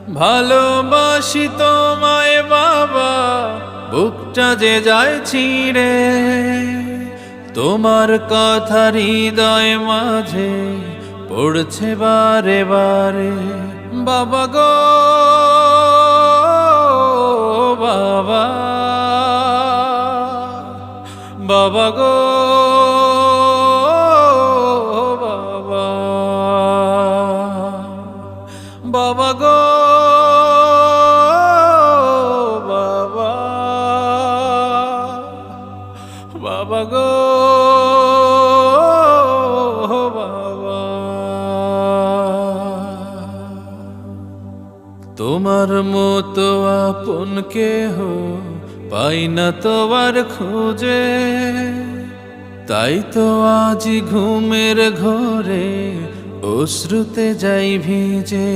ভালোবাসি তোমায় বাবা, বুকটা যে যায় ছিঁড়ে, তোমার কথা হৃদয় মাঝে পড়ছে বারে বারে। বাবা গো বাবা, বাবা গো বাবা, বাবা গো বাবা, বাবা গো বাবা। তোমার মতো আপন কেহ পাই না তোমার খোঁজে, তাই তো আজ ঘুমের ঘরে অশ্রুতে যাই ভিজে।